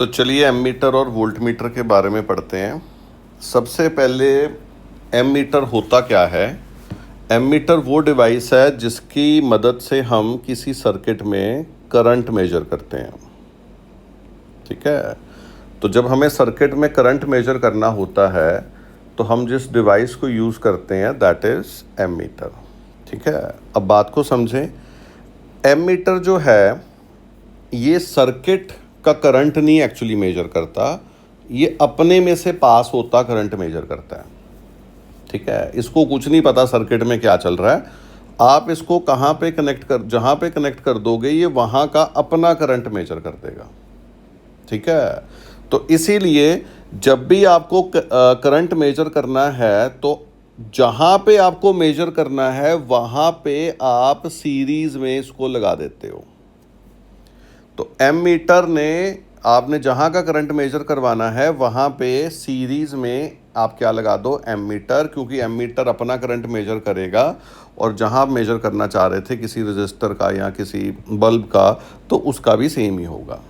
तो चलिए एमीटर और वोल्टमीटर के बारे में पढ़ते हैं। सबसे पहले एमीटर होता क्या है। एमीटर वो डिवाइस है जिसकी मदद से हम किसी सर्किट में करंट मेजर करते हैं। ठीक है, तो जब हमें सर्किट में करंट मेजर करना होता है तो हम जिस डिवाइस को यूज़ करते हैं दैट इज़ एमीटर। ठीक है, अब बात को समझें। एमीटर जो है ये सर्किट का करंट नहीं एक्चुअली मेजर करता, ये अपने में से पास होता करंट मेजर करता है। ठीक है, इसको कुछ नहीं पता सर्किट में क्या चल रहा है। आप इसको कहाँ पे कनेक्ट कर, जहाँ पे कनेक्ट कर दोगे ये वहाँ का अपना करंट मेजर कर देगा। ठीक है, तो इसीलिए जब भी आपको करंट मेजर करना है तो जहाँ पे आपको मेजर करना है वहाँ पे आप सीरीज़ में इसको लगा देते हो। तो एमीटर ने आपने जहाँ का करंट मेजर करवाना है वहाँ पे सीरीज़ में आप क्या लगा दो, एमीटर, क्योंकि एमीटर अपना करंट मेजर करेगा और जहाँ आप मेजर करना चाह रहे थे किसी रजिस्टर का या किसी बल्ब का तो उसका भी सेम ही होगा।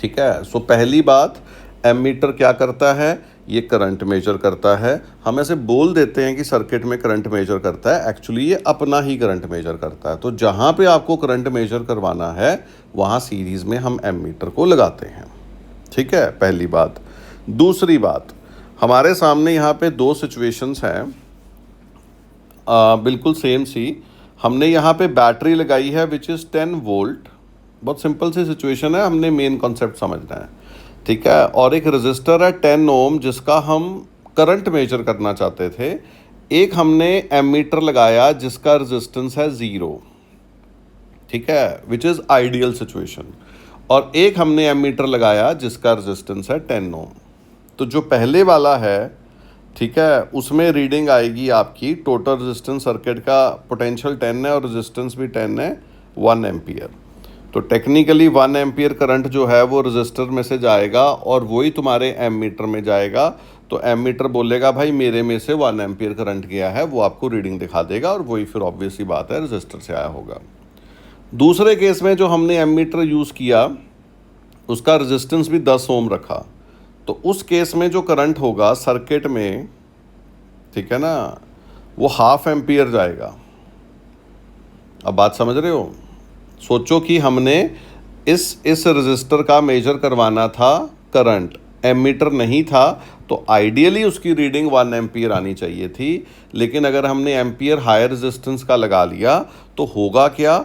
ठीक है, सो पहली बात, एमीटर क्या करता है, ये करंट मेजर करता है। हम ऐसे बोल देते हैं कि सर्किट में करंट मेजर करता है, एक्चुअली ये अपना ही करंट मेजर करता है। तो जहाँ पे आपको करंट मेजर करवाना है वहाँ सीरीज़ में हम एमीटर को लगाते हैं। ठीक है, पहली बात। दूसरी बात, हमारे सामने यहाँ पे दो सिचुएशंस हैं बिल्कुल सेम सी। हमने यहाँ पे बैटरी लगाई है विच इज़ 10 वोल्ट। बहुत सिंपल सी सिचुएशन है, हमने मेन कॉन्सेप्ट समझना है। ठीक है, और एक रजिस्टर है 10 ओम जिसका हम करंट मेजर करना चाहते थे। एक हमने एमीटर लगाया जिसका रेजिस्टेंस है 0। ठीक है, विच इज़ आइडियल सिचुएशन। और एक हमने एमीटर लगाया जिसका रेजिस्टेंस है 10 ओम। तो जो पहले वाला है, ठीक है, उसमें रीडिंग आएगी आपकी टोटल रेजिस्टेंस सर्किट का पोटेंशियल 10 है और रेजिस्टेंस भी 10 है, 1 एम्पियर। तो टेक्निकली 1 एम्पियर करंट जो है वो रजिस्टर में से जाएगा और वही तुम्हारे एमीटर में जाएगा। तो एमीटर बोलेगा भाई मेरे में से 1 एम्पियर करंट गया है, वो आपको रीडिंग दिखा देगा और वही फिर ऑब्वियस सी बात है रजिस्टर से आया होगा। दूसरे केस में जो हमने एमीटर यूज़ किया उसका रेजिस्टेंस भी 10 ओम रखा, तो उस केस में जो करंट होगा सर्किट में, ठीक है ना, वो 1/2 एम्पियर जाएगा। अब बात समझ रहे हो। सोचो कि हमने इस रजिस्टर का मेजर करवाना था करंट, एमीटर नहीं था, तो आइडियली उसकी रीडिंग 1 एम्पियर आनी चाहिए थी। लेकिन अगर हमने एम्पियर हायर रेजिस्टेंस का लगा लिया तो होगा क्या,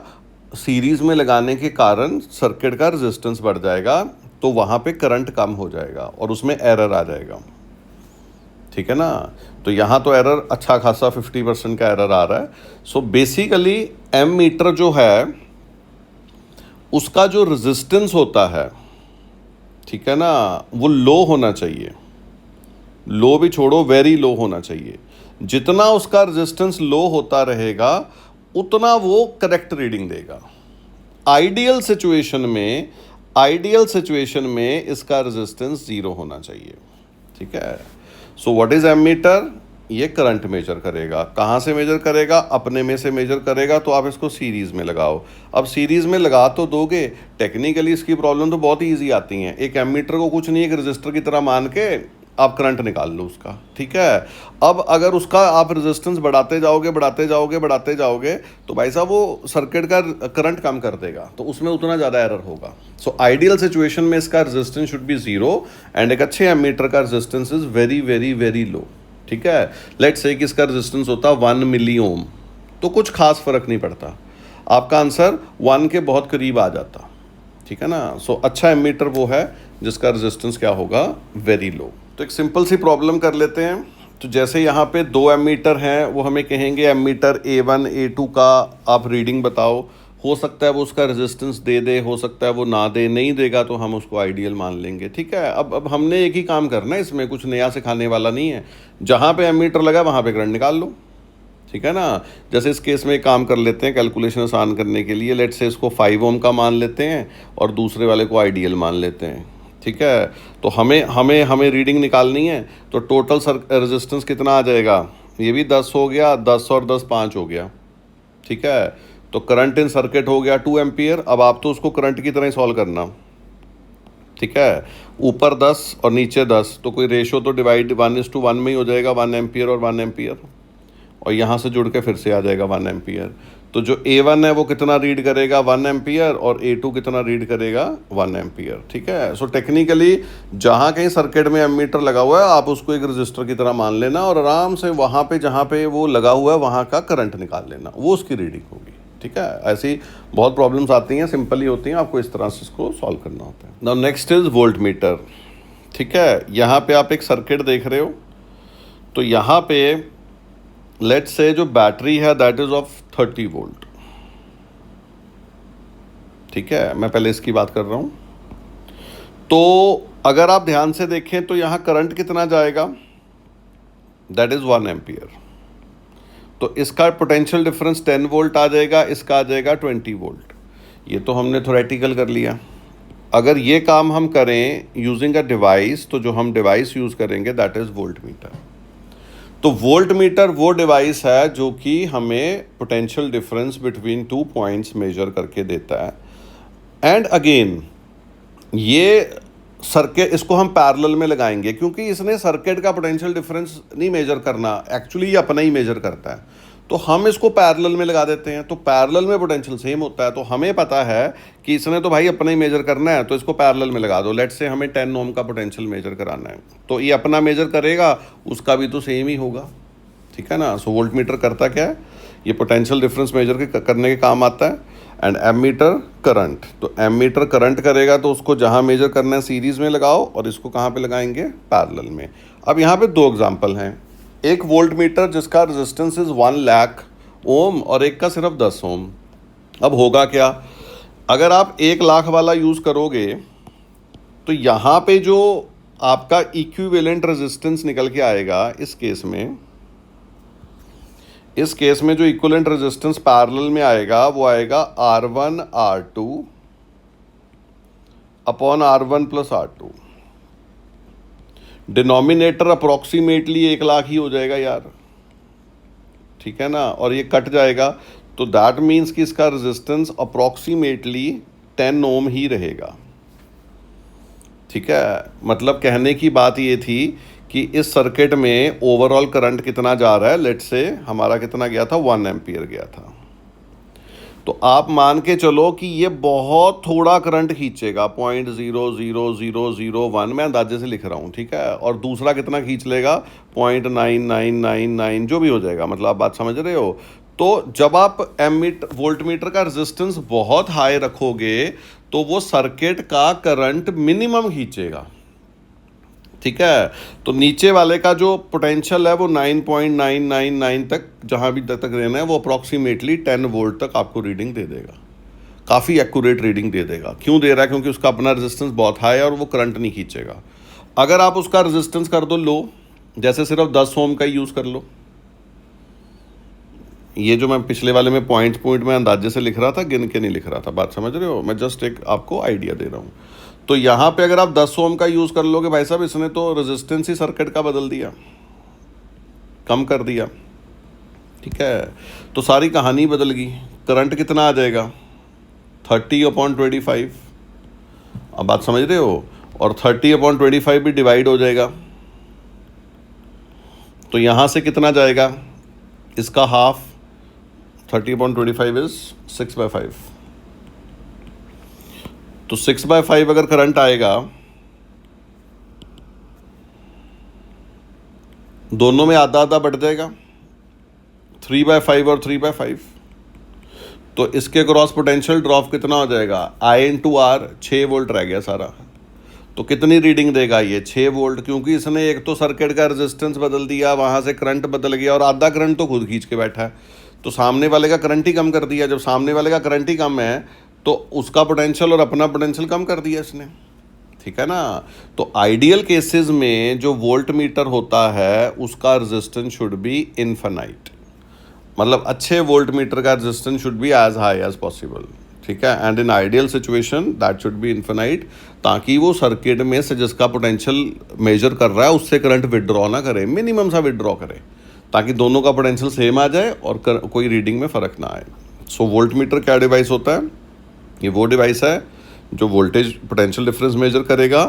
सीरीज़ में लगाने के कारण सर्किट का रेजिस्टेंस बढ़ जाएगा, तो वहाँ पे करंट कम हो जाएगा और उसमें एरर आ जाएगा। ठीक है ना, तो यहाँ तो एरर अच्छा खासा 50% का एरर आ रहा है। सो बेसिकली एमीटर जो है उसका जो रेजिस्टेंस होता है, ठीक है ना, वो लो होना चाहिए। लो भी छोड़ो, वेरी लो होना चाहिए। जितना उसका रेजिस्टेंस लो होता रहेगा उतना वो करेक्ट रीडिंग देगा। आइडियल सिचुएशन में इसका रेजिस्टेंस 0 होना चाहिए। ठीक है, सो व्हाट इज एमीटर, ये करंट मेजर करेगा। कहाँ से मेजर करेगा, अपने में से मेजर करेगा। तो आप इसको सीरीज़ में लगाओ। अब सीरीज़ में लगा तो दोगे, टेक्निकली इसकी प्रॉब्लम तो बहुत ईजी आती हैं। एक एमीटर को कुछ नहीं, एक रजिस्टर की तरह मान के आप करंट निकाल लो उसका। ठीक है, अब अगर उसका आप रेजिस्टेंस बढ़ाते जाओगे तो भाई साहब वो सर्किट का करंट कम कर देगा, तो उसमें उतना ज़्यादा एरर होगा। सो आइडियल सिचुएशन में इसका रेजिस्टेंस शुड बी 0 एंड एक अच्छे एमीटर का resistance is very very very low. ठीक है, लेट्स से कि इसका रेजिस्टेंस होता 1 मिली ओम, तो कुछ खास फर्क नहीं पड़ता, आपका आंसर 1 के बहुत करीब आ जाता। ठीक है ना, सो अच्छा एमीटर वो है जिसका रेजिस्टेंस क्या होगा, वेरी लो। तो एक सिंपल सी प्रॉब्लम कर लेते हैं। तो जैसे यहाँ पे 2 एमीटर हैं, वो हमें कहेंगे एमीटर A1 A2 का आप रीडिंग बताओ। हो सकता है वो उसका रेजिस्टेंस दे दे, हो सकता है वो ना दे, नहीं देगा तो हम उसको आइडियल मान लेंगे। ठीक है, अब हमने एक ही काम करना है, इसमें कुछ नया सिखाने वाला नहीं है। जहाँ पे एमीटर लगा वहाँ पे करंट निकाल लो। ठीक है ना, जैसे इस केस में एक काम कर लेते हैं कैलकुलेशन आसान करने के लिए। लेट्स से इसको 5 ओम का मान लेते हैं और दूसरे वाले को आइडियल मान लेते हैं। ठीक है, तो हमें रीडिंग निकालनी है। तो टोटल रेजिस्टेंस कितना आ जाएगा, ये भी 10 हो गया, 10 और 10 5 हो गया। ठीक है, तो करंट इन सर्किट हो गया 2 एम्पियर। अब आप तो उसको करंट की तरह ही सॉल्व करना। ठीक है, ऊपर 10 और नीचे 10, तो कोई रेशो तो डिवाइड 1:1 में ही हो जाएगा, 1 एम्पियर और 1 एम्पियर, और यहाँ से जुड़ के फिर से आ जाएगा 1 एम्पियर। तो जो A1 है वो कितना रीड करेगा, 1 एम्पियर, और A2 कितना रीड करेगा, 1 एम्पियर। ठीक है, सो टेक्निकली जहाँ कहीं सर्किट में एमीटर लगा हुआ है आप उसको एक रजिस्टर की तरह मान लेना, और आराम से वहाँ पे जहाँ पे वो लगा हुआ है वहाँ का करंट निकाल लेना, वो उसकी रीडिंग होगी। ठीक है, ऐसी बहुत प्रॉब्लम्स आती हैं, सिंपल ही होती हैं, आपको इस तरह से इसको सॉल्व करना होता है। Now next is volt meter. ठीक है, यहाँ पे आप एक सर्किट देख रहे हो, तो यहाँ पे लेट्स से जो बैटरी है दैट इज ऑफ 30 वोल्ट। ठीक है, मैं पहले इसकी बात कर रहा हूँ। तो अगर आप ध्यान से देखें तो यहाँ करंट कितना जाएगा, दैट इज 1 एम्पियर। तो इसका पोटेंशियल डिफरेंस 10 वोल्ट आ जाएगा, इसका आ जाएगा 20 वोल्ट। ये तो हमने थोरेटिकल कर लिया। अगर ये काम हम करें यूजिंग अ डिवाइस, तो जो हम डिवाइस यूज़ करेंगे दैट इज़ वोल्ट मीटर। तो वोल्ट मीटर वो डिवाइस है जो कि हमें potential difference between 2 points measure करके देता है। एंड अगेन ये सर्किट, इसको हम पैरेलल में लगाएंगे क्योंकि इसने सर्किट का पोटेंशियल डिफरेंस नहीं मेजर करना, एक्चुअली ये अपना ही मेजर करता है। तो हम इसको पैरेलल में लगा देते हैं, तो पैरेलल में पोटेंशियल सेम होता है। तो हमें पता है कि इसने तो भाई अपना ही मेजर करना है, तो इसको पैरेलल में लगा दो। लेट्स से हमें 10 ओम का पोटेंशियल मेजर कराना है, तो ये अपना मेजर करेगा, उसका भी तो सेम ही होगा। ठीक है ना। सो वोल्ट मीटर करता क्या है, ये पोटेंशियल डिफरेंस मेजर करने के काम आता है। एंड एमीटर करंट, तो एमीटर करंट करेगा, तो उसको जहाँ मेजर करना है सीरीज़ में लगाओ, और इसको कहाँ पे लगाएंगे, पैरेलल में। अब यहाँ पे 2 एग्जांपल हैं, एक वोल्ट मीटर जिसका रेजिस्टेंस इज़ 1 लाख ओम और एक का सिर्फ 10 ओम। अब होगा क्या, अगर आप 1 लाख वाला यूज़ करोगे तो यहाँ पे जो आपका इक्विवेलेंट रेजिस्टेंस निकल के आएगा, इस केस में जो इक्विवेलेंट रेजिस्टेंस पैरेलल में आएगा वो आएगा R1 R2 upon R1 plus R2। Denominator approximately 1 lakh ही हो जाएगा यार। ठीक है ना, और ये कट जाएगा, तो दैट मीन्स कि इसका रेजिस्टेंस अप्रॉक्सीमेटली 10 ओम ही रहेगा। ठीक है, मतलब कहने की बात ये थी कि इस सर्किट में ओवरऑल करंट कितना जा रहा है, लेट्स से हमारा कितना गया था, 1 एम्पियर गया था। तो आप मान के चलो कि ये बहुत थोड़ा करंट खींचेगा, 0.00001, मैं अंदाजे से लिख रहा हूँ। ठीक है, और दूसरा कितना खींच लेगा, 0.9999, जो भी हो जाएगा, मतलब आप बात समझ रहे हो। तो जब आप वोल्ट मीटर का रेजिस्टेंस बहुत हाई रखोगे तो वो सर्किट का करंट मिनिमम खींचेगा। ठीक है, तो नीचे वाले का जो पोटेंशियल है वो 9.999 तक, जहाँ भी तक रहना है, वो अप्रॉक्सीमेटली 10 वोल्ट तक आपको रीडिंग दे देगा। काफ़ी एक्यूरेट रीडिंग दे देगा। क्यों दे रहा है, क्योंकि उसका अपना रेजिस्टेंस बहुत हाई है और वो करंट नहीं खींचेगा। अगर आप उसका रेजिस्टेंस कर दो लो, जैसे सिर्फ 10 ओम का यूज़ कर लो, ये जो मैं पिछले वाले में पॉइंट में अंदाजे से लिख रहा था, गिन के नहीं लिख रहा था, बात समझ रहे हो, मैं जस्ट एक आपको आइडिया दे रहा हूँ। तो यहाँ पे अगर आप 10 ओम का यूज़ कर लोगे, भाई साहब इसने तो रेजिस्टेंस ही सर्किट का बदल दिया, कम कर दिया। ठीक है, तो सारी कहानी बदल गई। करंट कितना आ जाएगा, 30/25। अब बात समझ रहे हो, और 30/25 भी डिवाइड हो जाएगा, तो यहाँ से कितना जाएगा, इसका हाफ, 30/25 इज 6/5। तो 6/5 अगर करंट आएगा, दोनों में आधा आधा बढ़ जाएगा, 3/5 और 3/5। तो इसके क्रॉस पोटेंशियल ड्रॉप कितना हो जाएगा, I/R, 6 वोल्ट रह गया सारा। तो कितनी रीडिंग देगा ये, 6 वोल्ट, क्योंकि इसने एक तो सर्किट का रेजिस्टेंस बदल दिया, वहाँ से करंट बदल गया, और आधा करंट तो खुद खींच के बैठा है, तो सामने वाले का करंट ही कम कर दिया। जब सामने वाले का करंट ही कम है तो उसका पोटेंशियल और अपना पोटेंशियल कम कर दिया इसने। ठीक है ना। तो आइडियल केसेस में जो वोल्ट मीटर होता है उसका रेजिस्टेंस शुड बी इनफिनाइट, मतलब अच्छे वोल्ट मीटर का resistance should be as high as possible. ठीक है, and in ideal situation that should be infinite, ताकि वो सर्किट में से जिसका पोटेंशियल मेजर कर रहा है उससे करंट विड्रॉ ना करे, मिनिमम सा विड्रॉ करे, ताकि दोनों का पोटेंशियल सेम आ जाए और कोई रीडिंग में फ़र्क ना आए। सो वोल्ट मीटर क्या डिवाइस होता है, ये वो डिवाइस है जो वोल्टेज पोटेंशियल डिफरेंस मेजर करेगा,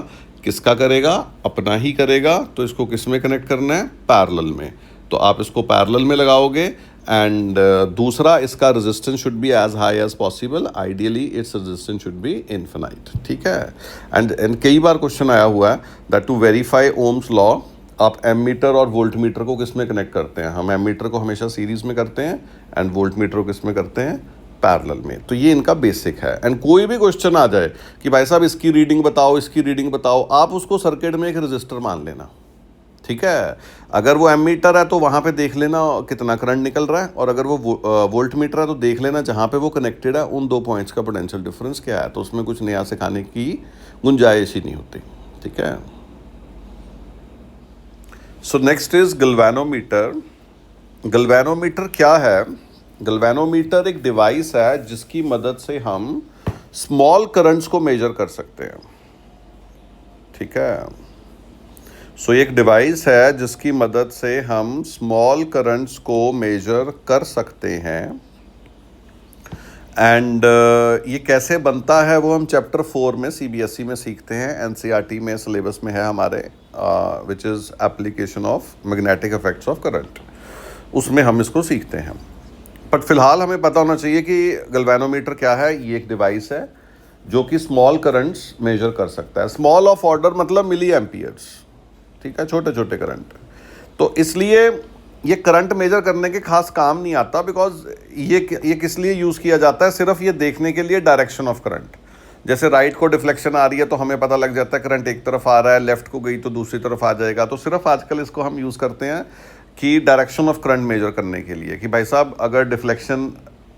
किसका करेगा? अपना ही करेगा। तो इसको किस में कनेक्ट करना है? पैरेलल में। तो आप इसको पैरेलल में लगाओगे एंड दूसरा, इसका resistance should be as high as possible, ideally its resistance should be infinite, ठीक है। एंड कई बार क्वेश्चन आया हुआ है that to verify Ohm's law आप एम मीटर और वोल्ट मीटर को किस में कनेक्ट करते हैं? हम एम मीटर को हमेशा सीरीज में करते हैं एंड वोल्ट मीटर को किस में करते हैं? पैरेलल में। तो ये इनका बेसिक है। एंड कोई भी क्वेश्चन आ जाए कि भाई साहब इसकी रीडिंग बताओ, इसकी रीडिंग बताओ, आप उसको सर्किट में एक रजिस्टर मान लेना, ठीक है। अगर वो एम मीटर है तो वहाँ पे देख लेना कितना करंट निकल रहा है, और अगर वो वोल्ट मीटर है तो देख लेना जहाँ पे वो कनेक्टेड है उन दो पॉइंट्स का पोटेंशियल डिफरेंस क्या है। तो उसमें कुछ नया सिखाने की गुंजाइश ही नहीं होती, ठीक है। So next is galvanometer. Galvanometer क्या है? गैल्वेनोमीटर एक डिवाइस है जिसकी मदद से हम स्मॉल करंट्स को मेजर कर सकते हैं, ठीक है। सो एक डिवाइस है जिसकी मदद से हम स्मॉल करंट्स को मेजर कर सकते हैं। एंड ये कैसे बनता है वो हम चैप्टर 4 में सीबीएसई में सीखते हैं। एनसीईआरटी में सिलेबस में है हमारे, which is application of magnetic effects of current, उसमें हम इसको सीखते हैं। बट फिलहाल हमें पता होना चाहिए कि गैल्वेनोमीटर क्या है। ये एक डिवाइस है जो कि स्मॉल करंट्स मेजर कर सकता है। स्मॉल ऑफ ऑर्डर मतलब मिली एम्पियर्स, ठीक है, छोटे छोटे करंट। तो इसलिए ये करंट मेजर करने के खास काम नहीं आता, बिकॉज ये किस लिए यूज़ किया जाता है? सिर्फ ये देखने के लिए डायरेक्शन ऑफ करंट। जैसे राइट को डिफ्लेक्शन आ रही है तो हमें पता लग जाता है करंट एक तरफ आ रहा है, लेफ्ट को गई तो दूसरी तरफ आ जाएगा। तो सिर्फ आजकल इसको हम यूज़ करते हैं कि डायरेक्शन ऑफ करंट मेजर करने के लिए, कि भाई साहब अगर डिफ्लेक्शन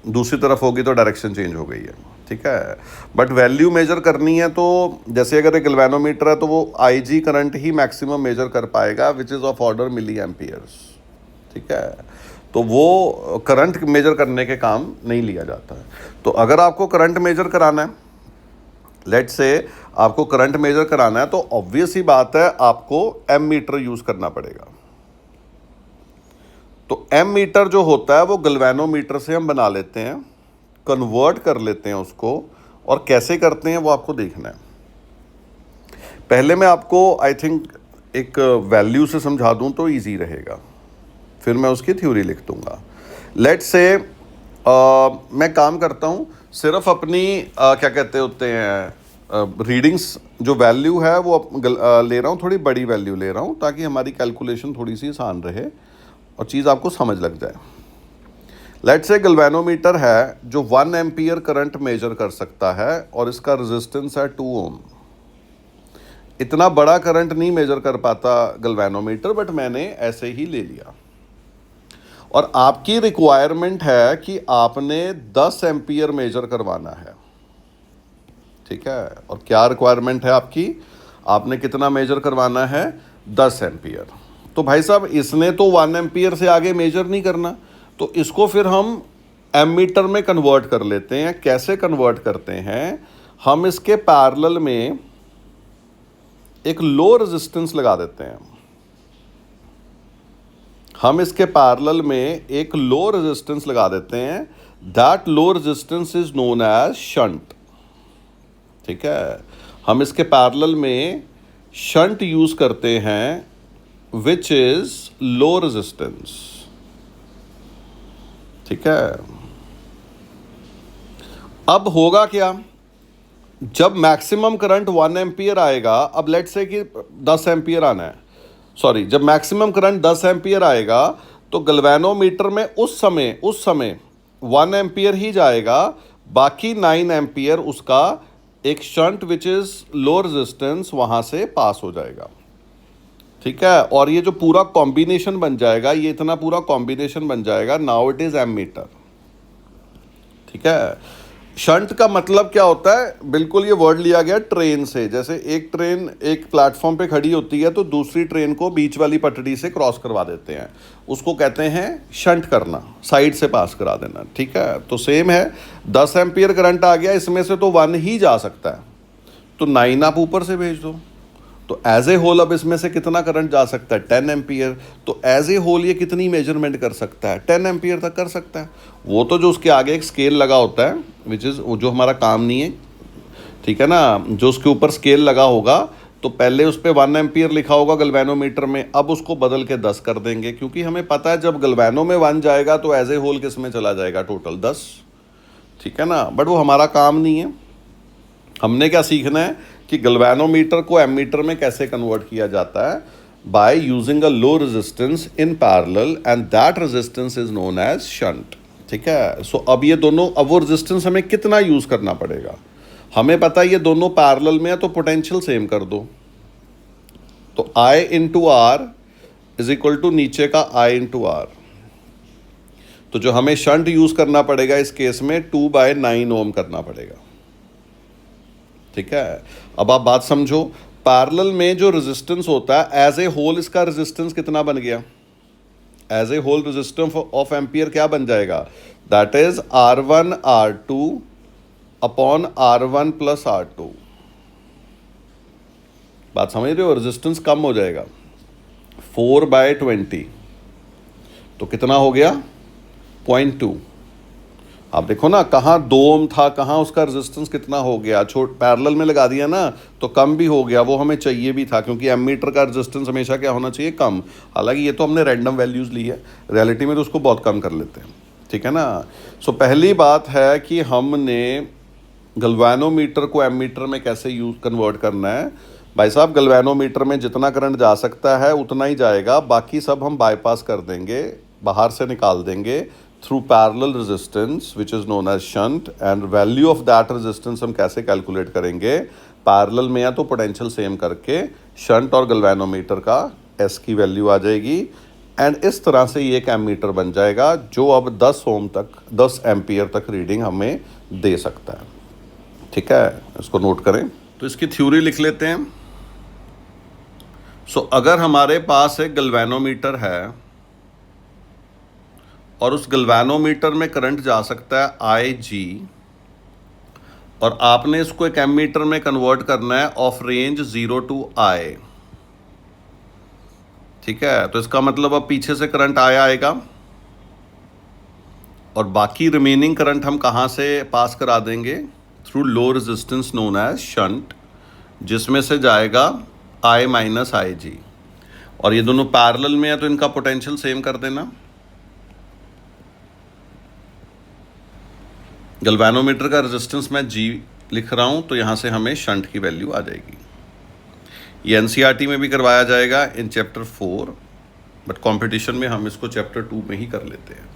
दूसरी तरफ होगी तो डायरेक्शन चेंज हो गई है, ठीक है। बट वैल्यू मेजर करनी है तो जैसे अगर एक गैल्वेनोमीटर है तो वो आईजी करंट ही मैक्सिमम मेजर कर पाएगा, which is of order milliamperes, ठीक है। तो वो करंट मेजर करने के काम नहीं लिया जाता है। तो अगर आपको करंट मेजर कराना है, लेट्स से आपको करंट मेजर कराना है, तो ऑब्वियस ही बात है आपको एम मीटर यूज़ करना पड़ेगा। तो एम मीटर जो होता है वो गैल्वेनोमीटर से हम बना लेते हैं, कन्वर्ट कर लेते हैं उसको, और कैसे करते हैं वो आपको देखना है। पहले मैं आपको आई थिंक एक वैल्यू से समझा दूं तो इजी रहेगा, फिर मैं उसकी थ्योरी लिख दूंगा। लेट्स से मैं काम करता हूं सिर्फ अपनी क्या कहते होते हैं रीडिंग्स, जो वैल्यू है वो ले रहा हूं, थोड़ी बड़ी वैल्यू ले रहा हूं ताकि हमारी कैलकुलेशन थोड़ी सी आसान रहे और चीज़ आपको समझ लग जाए। लेट्स से गैल्वेनोमीटर है जो 1 एम्पियर करंट मेजर कर सकता है और इसका रेजिस्टेंस है 2 ओम। इतना बड़ा करंट नहीं मेजर कर पाता गैल्वेनोमीटर, बट मैंने ऐसे ही ले लिया। और आपकी रिक्वायरमेंट है कि आपने 10 एम्पियर मेजर करवाना है, ठीक है। और क्या रिक्वायरमेंट है आपकी? आपने कितना मेजर करवाना है? 10 एम्पियर। तो भाई साहब इसने तो 1 एम्पियर से आगे मेजर नहीं करना, तो इसको फिर हम एम मीटर में कन्वर्ट कर लेते हैं। कैसे कन्वर्ट करते हैं? हम इसके पैरेलल में एक लो रेजिस्टेंस लगा देते हैं। हम इसके पैरेलल में एक लो रेजिस्टेंस लगा देते हैं। That low resistance is known as shunt, ठीक है। हम इसके पैरेलल में शंट यूज करते हैं विच इज लो रेजिस्टेंस, ठीक है। अब होगा क्या? जब मैक्सिमम करंट 1 एम्पियर आएगा, अब लेट्स से कि 10 एम्पियर आना है, सॉरी, जब मैक्सिमम करंट 10 एम्पियर आएगा तो गैल्वेनोमीटर में उस समय 1 एम्पियर ही जाएगा, बाकी 9 एम्पियर उसका एक shunt which is low resistance वहां से पास हो जाएगा, ठीक है। और ये जो पूरा कॉम्बिनेशन बन जाएगा, ये इतना पूरा कॉम्बिनेशन बन जाएगा, now it is ammeter, ठीक है। शंट का मतलब क्या होता है? बिल्कुल ये वर्ड लिया गया ट्रेन से। जैसे एक ट्रेन एक प्लेटफॉर्म पे खड़ी होती है तो दूसरी ट्रेन को बीच वाली पटड़ी से क्रॉस करवा देते हैं, उसको कहते हैं शंट करना, साइड से पास करा देना, ठीक है। तो सेम है, 10 एम्पियर करंट आ गया, इसमें से तो 1 ही जा सकता है, तो 9 आप ऊपर से भेज दो। तो एज ए होल अब इसमें से कितना करंट जा सकता है? 10 एम्पियर। तो एज ए होल ये कितनी मेजरमेंट कर सकता है? 10 एम्पियर तक कर सकता है। वो तो जो उसके आगे एक स्केल लगा होता है, विच इज़ जो हमारा काम नहीं है, ठीक है ना, जो उसके ऊपर स्केल लगा होगा तो पहले उस पर 1 एम्पियर लिखा होगा गलवेनोमीटर में, अब उसको बदल के 10 कर देंगे, क्योंकि हमें पता है जब गलवेनो में 1 जाएगा तो एज ए होल किस में चला जाएगा, टोटल 10। ठीक है ना, बट वो हमारा काम नहीं है। हमने क्या सीखना है कि गलवेनोमीटर को एमीटर में कैसे कन्वर्ट किया जाता है, by using a low resistance in parallel and that resistance is known as shunt. ठीक है, सो अब ये दोनों, अब वो रेजिस्टेंस हमें कितना यूज करना पड़ेगा, हमें पता है ये दोनों पैरेलल में है तो पोटेंशियल सेम कर दो, तो I into R is equal to नीचे का I इंटू आर। तो जो हमें शंट यूज करना पड़ेगा इस केस में 2/9 ओम करना पड़ेगा। ठीक है, अब आप बात समझो, पैरेलल में जो रेजिस्टेंस होता है एज ए होल, इसका रेजिस्टेंस कितना बन गया, as a whole resistance of ampere क्या बन जाएगा, that is R1 R2 upon R1 plus R2। बात समझ रहे हो, रेजिस्टेंस कम हो जाएगा 4/20, तो कितना हो गया 0.2। आप देखो ना, कहाँ 2 ओम था, कहाँ उसका रेजिस्टेंस कितना हो गया, पैरेलल में लगा दिया ना तो कम भी हो गया, वो हमें चाहिए भी था, क्योंकि एमीटर का रेजिस्टेंस हमेशा क्या होना चाहिए, कम। हालांकि ये तो हमने रैंडम वैल्यूज़ ली है, रियलिटी में तो उसको बहुत कम कर लेते हैं। ठीक है ना, सो पहली बात है कि हमने गलवेनोमीटर को एमीटर में कैसे यूज कन्वर्ट करना है। भाई साहब, गलवेनोमीटर में जितना करंट जा सकता है उतना ही जाएगा, बाकी सब हम बाईपास कर देंगे, बाहर से निकाल देंगे through parallel resistance which is known as shunt. And value of that resistance हम कैसे कैलकुलेट करेंगे, पैरेलल में या तो पोटेंशियल सेम करके शंट और गलवेनोमीटर का एस की वैल्यू आ जाएगी, एंड इस तरह से ये एक एमीटर बन जाएगा जो अब 10 ओम तक, 10 एम्पियर तक रीडिंग हमें दे सकता है। ठीक है, इसको नोट करें। तो इसकी थ्योरी लिख लेते हैं। सो अगर हमारे पास एक गलवेनोमीटर है और उस गलवेनोमीटर में करंट जा सकता है IG, और आपने इसको एक एमीटर में कन्वर्ट करना है ऑफ रेंज 0 to I। ठीक है, तो इसका मतलब अब पीछे से करंट आएगा, और बाकी रिमेनिंग करंट हम कहाँ से पास करा देंगे, through low resistance known as shunt, जिसमें से जाएगा I माइनस IG, और ये दोनों पैरेलल में है तो इनका पोटेंशियल सेम कर देना। गलवेनोमीटर का रेजिस्टेंस मैं G लिख रहा हूँ, तो यहाँ से हमें शंट की वैल्यू आ जाएगी। ये NCERT में भी करवाया जाएगा इन चैप्टर 4, बट कंपटीशन में हम इसको चैप्टर 2 में ही कर लेते हैं,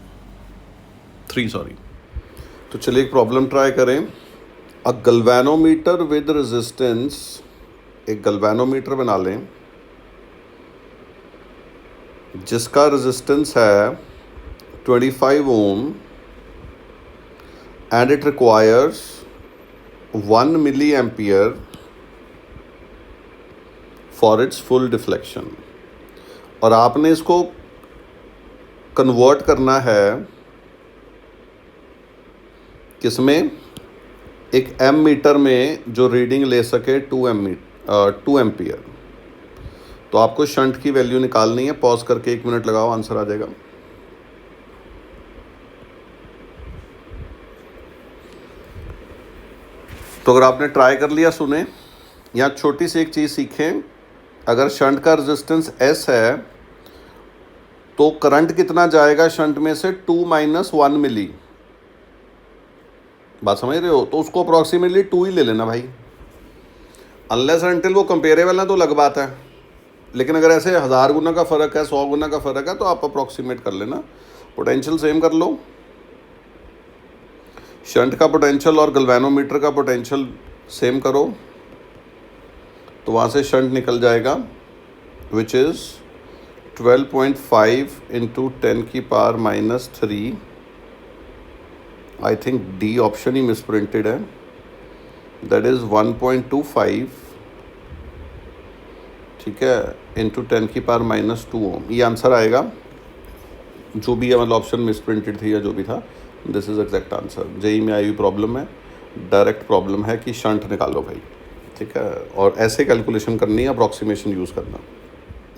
3 सॉरी। तो चलिए एक प्रॉब्लम ट्राई करें। अ गलवेनोमीटर विद रेजिस्टेंस, एक गलवेनोमीटर बना लें जिसका रेजिस्टेंस है 25 ओम and it requires 1 milliampere for its full deflection। और आपने इसको कन्वर्ट करना है किसमें, एक एम मीटर में जो रीडिंग ले सके 2 एम्पियर। तो आपको शंट की वैल्यू निकालनी है, पॉज करके 1 मिनट लगाओ, आंसर आ जाएगा। तो अगर आपने ट्राई कर लिया, सुने, यहाँ छोटी सी एक चीज़ सीखें। अगर शंट का रेजिस्टेंस S है तो करंट कितना जाएगा शंट में से, 2 - 1 मिली। बात समझ रहे हो, तो उसको अप्रॉक्सीमेटली 2 ही ले लेना भाई, अनलेस अनटिल वो कंपेरेबल है तो अलग बात है। लेकिन अगर ऐसे 1000 गुना का फ़र्क है, 100 गुना का फ़र्क है, तो आप अप्रॉक्सीमेट कर लेना, पोटेंशियल सेम कर लो। शंट का पोटेंशियल और गलवेनोमीटर का पोटेंशियल सेम करो, तो वहाँ से शंट निकल जाएगा, which is 12.5 × 10⁻³ I think D option ही मिसप्रिंटेड है, दैट इज़ 1.25, ठीक है, × 10⁻² ओम। ये आंसर आएगा, जो भी है, मतलब ऑप्शन मिसप्रिंटेड थी या जो भी था, this is exact answer. JEE में आई हुई प्रॉब्लम है, डायरेक्ट प्रॉब्लम है कि शंट निकालो भाई। ठीक है, और ऐसे कैलकुलेशन करनी है, अप्रॉक्सीमेशन यूज़ करना।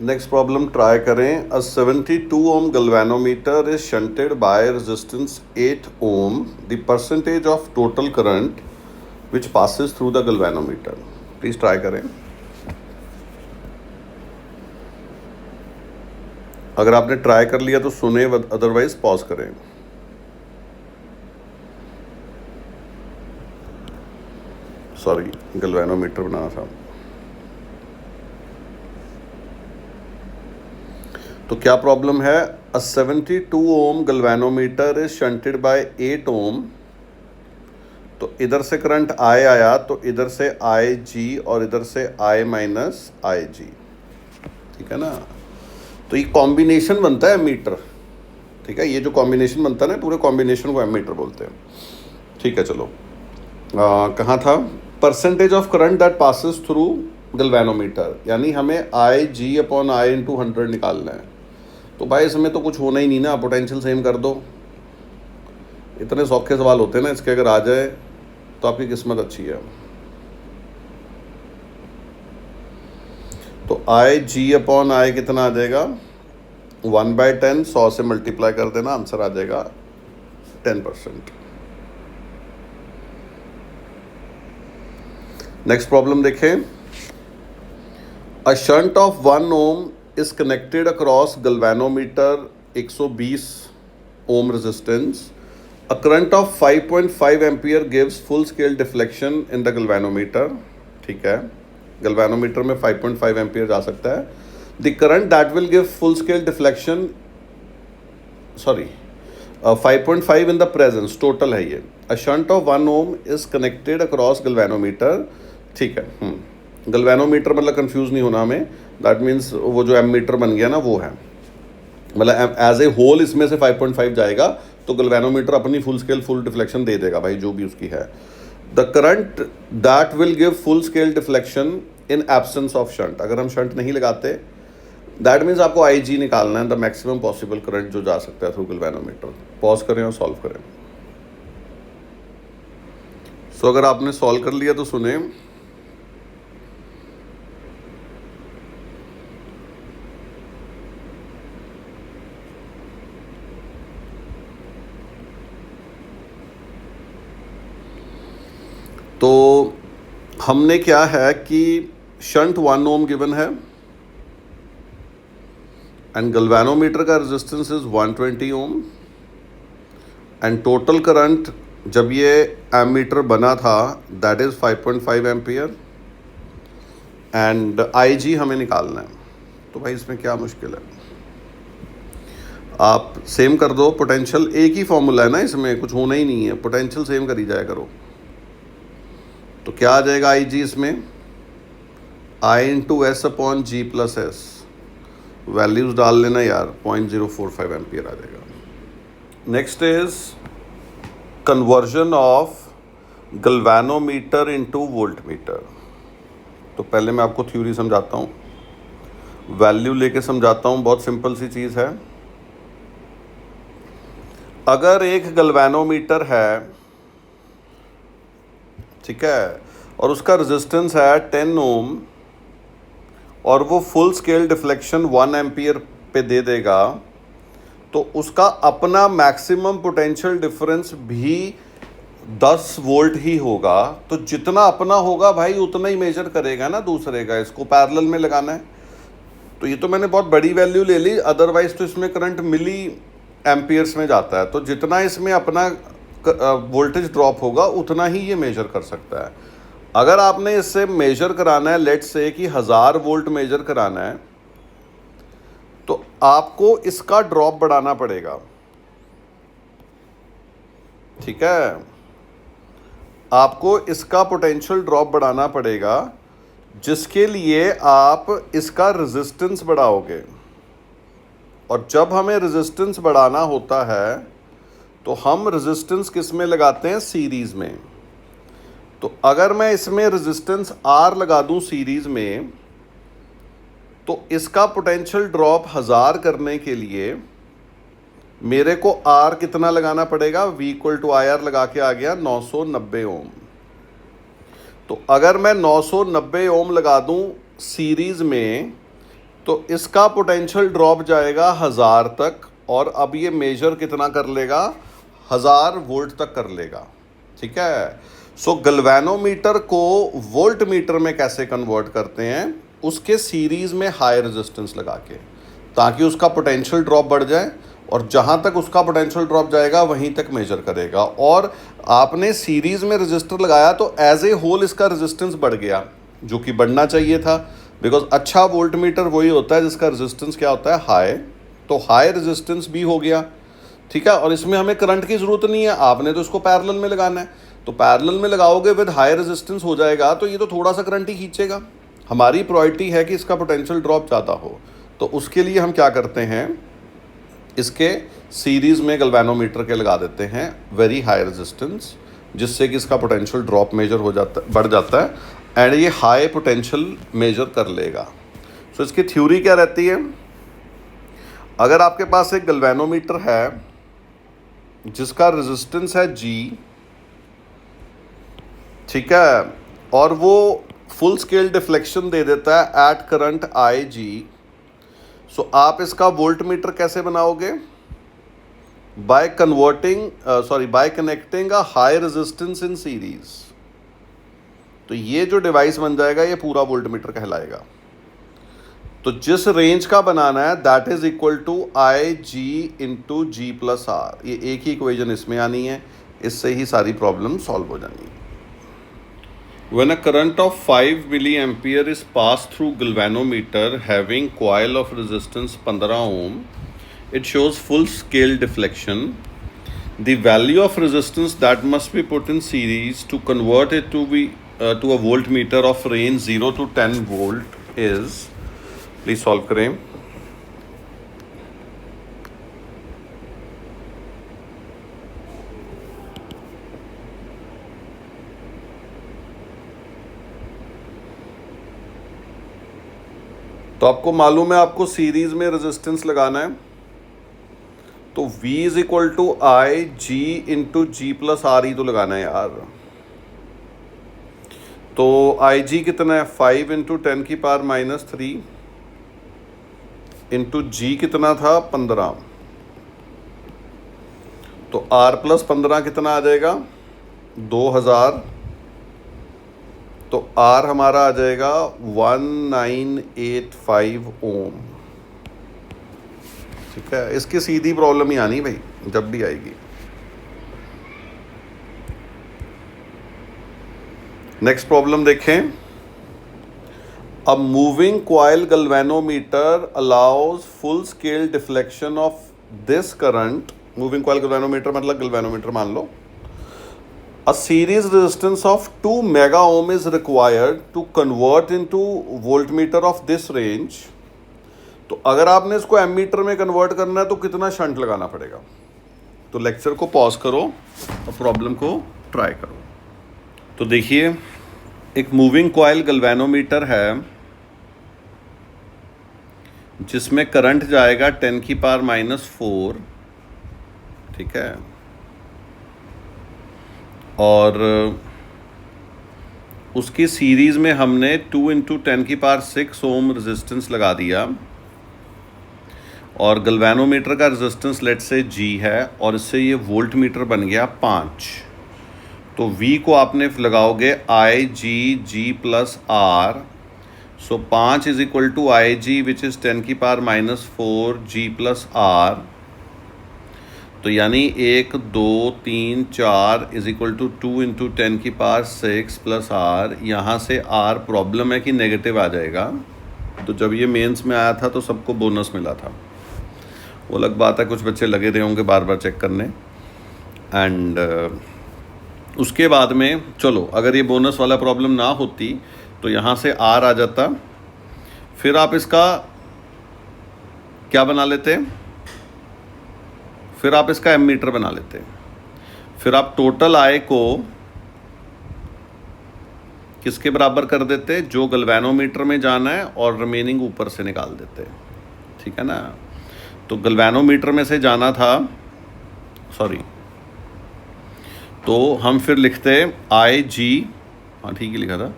नेक्स्ट प्रॉब्लम ट्राई करें। A 72 ohm galvanometer is shunted by resistance 8 ohm. The percentage of total current which passes through the galvanometer. Please try करें। अगर आपने ट्राई कर लिया तो सुने, अदरवाइज पॉज करें। सॉरी, गैल्वेनोमीटर बनाना था। तो क्या प्रॉब्लम है? A 72 ohm galvanometer is shunted by 8 ohm. तो इधर से करंट आई आया तो इधर से आई जी और इधर से आई माइनस आई जी, ठीक है ना। तो ये कॉम्बिनेशन बनता है एमीटर, ठीक है। ये जो कॉम्बिनेशन बनता है ना, पूरे कॉम्बिनेशन को एमीटर बोलते हैं, ठीक है। चलो कहाँ था? Percentage of current that passes through galvanometer, यानी हमें आई जी अपॉन आई इंटू 100 निकालना है। तो भाई इसमें तो कुछ होना ही नहीं ना, पोटेंशियल सेम कर दो। इतने सौखे सवाल होते हैं ना, इसके अगर आ जाए तो आपकी किस्मत अच्छी है। तो आई जी अपॉन आई कितना आ जाएगा? 1/10, 100 से मल्टीप्लाई कर देना, आंसर आ जाएगा 10%। नेक्स्ट प्रॉब्लम देखें। A shunt of 1 ohm is connected across galvanometer 120 ohm resistance. A current of 5.5 ampere gives full scale deflection in the galvanometer, ठीक है। गैल्वेनोमीटर में 5.5 एम्पियर जा सकता है। The current that will give full scale deflection, 5.5 in the presence, total है ये। A shunt of 1 ohm is connected across galvanometer, ठीक है। गैल्वेनोमीटर मतलब कंफ्यूज नहीं होना हमें, दैट मीन्स वो जो एमीटर बन गया ना वो है, मतलब एज ए होल इसमें से 5.5 जाएगा तो गैल्वेनोमीटर अपनी फुल स्केल फुल डिफ्लेक्शन दे देगा भाई, जो भी उसकी है। The current that will give full scale deflection in absence of shunt, अगर हम शंट नहीं लगाते, दैट मीन्स आपको आई जी निकालना है, द मैक्सिमम पॉसिबल करंट जो जा सकता है थ्रू गैल्वेनोमीटर। पॉज करें और सॉल्व करें। सो अगर आपने सॉल्व कर लिया तो सुने। तो हमने क्या है कि शंट 1 ओम गिवन है एंड गैल्वेनोमीटर का resistance is 120 ohm and total current जब ये एमीटर बना था that is 5.5 ampere and I G हमें निकालना है। तो भाई इसमें क्या मुश्किल है, आप सेम कर दो। पोटेंशियल एक ही फॉर्मूला है ना, इसमें कुछ होना ही नहीं है, पोटेंशियल सेम करी जाया करो। तो क्या आ जाएगा आई जी इसमें? आई इंटू एस अपॉन जी प्लस एस, वैल्यूज डाल लेना यार, 0.045 एम्पियर आ जाएगा। Next is conversion of galvanometer into voltmeter. तो पहले मैं आपको थ्योरी समझाता हूँ, वैल्यू लेके समझाता हूँ। बहुत सिंपल सी चीज़ है। अगर एक गैल्वेनोमीटर है, ठीक है, और उसका रेजिस्टेंस है 10 ओम और वो फुल स्केल डिफ्लेक्शन 1 एम्पियर पे दे देगा, तो उसका अपना मैक्सिमम पोटेंशियल डिफरेंस भी 10 वोल्ट ही होगा। तो जितना अपना होगा भाई उतना ही मेजर करेगा ना दूसरे का, इसको पैरेलल में लगाना है। तो ये तो मैंने बहुत बड़ी वैल्यू ले ली, अदरवाइज तो इसमें करंट मिली एम्पियर्स में जाता है। तो जितना इसमें अपना वोल्टेज ड्रॉप होगा उतना ही ये मेजर कर सकता है। अगर आपने इससे मेजर कराना है, लेट्स से कि 1000 वोल्ट मेजर कराना है, तो आपको इसका ड्रॉप बढ़ाना पड़ेगा, ठीक है। आपको इसका पोटेंशियल ड्रॉप बढ़ाना पड़ेगा, जिसके लिए आप इसका रेजिस्टेंस बढ़ाओगे। और जब हमें रेजिस्टेंस बढ़ाना होता है तो हम रेजिस्टेंस किस में लगाते हैं? सीरीज़ में। तो अगर मैं इसमें रेजिस्टेंस R लगा दूं सीरीज़ में, तो इसका पोटेंशियल ड्रॉप 1000 करने के लिए मेरे को R कितना लगाना पड़ेगा? V equal to I R लगा के आ गया 990 ओम। तो अगर मैं 990 ओम लगा दूं सीरीज़ में, तो इसका पोटेंशियल ड्रॉप जाएगा 1000 तक, और अब ये मेजर कितना कर लेगा? 1000 वोल्ट तक कर लेगा, ठीक है। सो गैल्वेनोमीटर को वोल्ट मीटर में कैसे कन्वर्ट करते हैं, उसके सीरीज़ में हाई रेजिस्टेंस लगा के, ताकि उसका पोटेंशियल ड्रॉप बढ़ जाए और जहाँ तक उसका पोटेंशियल ड्रॉप जाएगा वहीं तक मेजर करेगा। और आपने सीरीज़ में रजिस्टर लगाया तो एज ए होल इसका रेजिस्टेंस बढ़ गया, जो कि बढ़ना चाहिए था, बिकॉज अच्छा वोल्ट मीटर वही होता है जिसका रेजिस्टेंस क्या होता है, हाई। तो हाई रेजिस्टेंस भी हो गया, ठीक है। और इसमें हमें करंट की ज़रूरत नहीं है, आपने तो इसको पैरेलल में लगाना है, तो पैरेलल में लगाओगे विद हाई रेजिस्टेंस हो जाएगा, तो ये तो थोड़ा सा करंट ही खींचेगा। हमारी प्रायोरिटी है कि इसका पोटेंशियल ड्रॉप ज़्यादा हो, तो उसके लिए हम क्या करते हैं, इसके सीरीज़ में गैल्वेनोमीटर के लगा देते हैं वेरी हाई रेजिस्टेंस, जिससे कि इसका पोटेंशियल ड्रॉप मेजर हो जाता, बढ़ जाता है, एंड ये हाई पोटेंशियल मेजर कर लेगा। सो इसकी थ्योरी क्या रहती है, अगर आपके पास एक गैल्वेनोमीटर है जिसका रेजिस्टेंस है G, ठीक है, और वो फुल स्केल डिफ्लेक्शन दे देता है एट करंट IG, सो आप इसका वोल्ट मीटर कैसे बनाओगे, bye connecting a high resistance in series. तो ये जो डिवाइस बन जाएगा ये पूरा वोल्ट मीटर कहलाएगा। तो जिस रेंज का बनाना है that is equal to IG into G plus R, ये एक ही इक्वेशन इसमें आनी है, इससे ही सारी प्रॉब्लम सॉल्व हो जानी है। When a current of 5 milliampere is passed through galvanometer having coil of resistance 15 ohm, it shows full scale deflection. The value of resistance that must be put in series to convert it to a voltmeter of range 0 to 10 volt is, please solve करें। तो आपको मालूम है आपको series में resistance लगाना है, तो V is equal to IG into G plus R ही तो लगाना है यार। तो IG कितना है, 5 इंटू 10 की पावर माइनस 3 इंटू G कितना था 15, तो R प्लस 15 कितना आ जाएगा 2000, तो R हमारा आ जाएगा 1985 ओम, ठीक है। इसकी सीधी प्रॉब्लम ही आनी भाई जब भी आएगी। नेक्स्ट प्रॉब्लम देखें। A moving coil galvanometer allows full scale deflection of this current, moving coil galvanometer मतलब गैल्वेनोमीटर मान लो। A series resistance of 2 mega ohm is required to convert into voltmeter of this range. तो अगर आपने इसको ammeter में convert करना है तो कितना शंट लगाना पड़ेगा। तो लेक्चर को पॉज करो और प्रॉब्लम को ट्राई करो। तो देखिए, एक मूविंग कॉइल गैल्वेनोमीटर है जिसमें करंट जाएगा 10 की पावर माइनस 4, ठीक है, और उसकी सीरीज़ में हमने 2 इंटू 10 की पावर 6 ओम रेजिस्टेंस लगा दिया, और गैल्वेनोमीटर का रेजिस्टेंस लेट से G है, और इससे ये वोल्ट मीटर बन गया 5। तो V को आपने लगाओगे IG G plus R, so 5 is equal to IG which is 10 की power minus 4 G plus R। तो यानी 1 2 3 4 इज इक्वल टू 2 इंटू 10 की पावर 6 प्लस R। यहाँ से R प्रॉब्लम है कि नेगेटिव आ जाएगा, तो जब ये मेंस में आया था तो सबको बोनस मिला था, वो अलग बात है, कुछ बच्चे लगे रहे होंगे बार बार चेक करने। एंड उसके बाद में चलो अगर ये बोनस वाला प्रॉब्लम ना होती तो यहाँ से R आ जाता, फिर आप इसका क्या बना लेते, फिर आप इसका एमीटर बना लेते, फिर आप टोटल I को किसके बराबर कर देते, जो गैल्वेनोमीटर में जाना है, और रिमेनिंग ऊपर से निकाल देते, ठीक है ना। तो गैल्वेनोमीटर में से जाना था, सॉरी, तो हम फिर लिखते IG, हाँ ठीक ही लिखा था,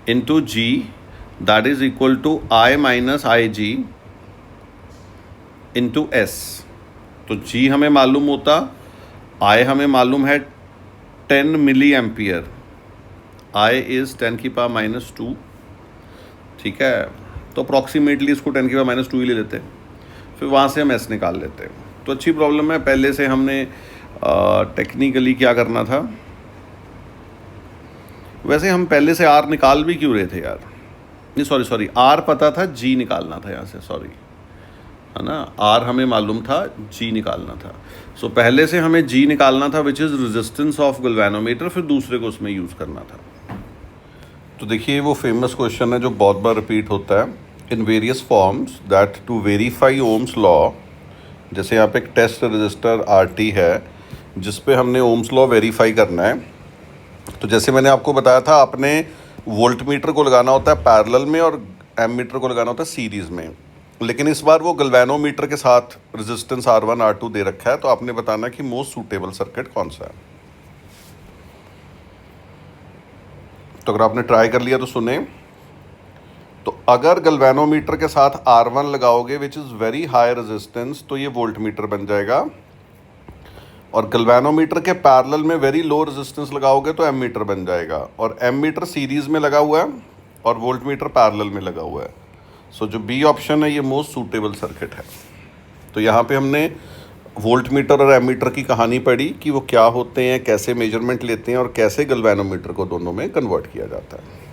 into G that is equal to I minus IG into S। तो G हमें मालूम होता, I हमें मालूम है 10 मिली एम्पियर, I इज़ 10⁻², ठीक है, तो अप्रॉक्सीमेटली इसको 10⁻² ही ले लेते हैं, फिर वहाँ से हम s निकाल लेते हैं। तो अच्छी प्रॉब्लम है, पहले से हमने टेक्निकली क्या करना था, वैसे हम पहले से r निकाल भी क्यों रहे थे यार, नहीं सॉरी r पता था, g निकालना था यहाँ से, सॉरी, है ना, r हमें मालूम था, g निकालना था। सो पहले से हमें g निकालना था which is resistance of galvanometer, फिर दूसरे को उसमें यूज़ करना था। तो देखिए वो फेमस क्वेश्चन है जो बहुत बार रिपीट होता है in various forms, that to verify Ohm's law, जैसे यहाँ पे एक टेस्ट रजिस्टर RT है जिस पे हमने ओम्स लॉ वेरीफाई करना है। तो जैसे मैंने आपको बताया था, आपने वोल्ट मीटर को लगाना होता है पैरेलल में और एम मीटर को लगाना होता है सीरीज़ में, लेकिन इस बार वो गैल्वेनोमीटर के साथ रेजिस्टेंस R1 R2 दे रखा है, तो आपने बताना कि मोस्ट सूटेबल सर्किट कौन सा है। तो अगर आपने ट्राई कर लिया तो सुने, तो अगर गैल्वेनोमीटर के साथ R1 लगाओगे which is very high resistance, तो ये वोल्ट मीटर बन जाएगा, और गैल्वेनोमीटर के पैरेलल में वेरी लो रेजिस्टेंस लगाओगे तो एम मीटर बन जाएगा, और एम मीटर सीरीज़ में लगा हुआ है और वोल्ट मीटर पैरेलल में लगा हुआ है। सो जो बी ऑप्शन है ये मोस्ट सूटेबल सर्किट है। तो यहाँ पे हमने वोल्ट मीटर और एम मीटर की कहानी पढ़ी कि वो क्या होते हैं, कैसे मेजरमेंट लेते हैं और कैसे गैल्वेनोमीटर को दोनों में कन्वर्ट किया जाता है।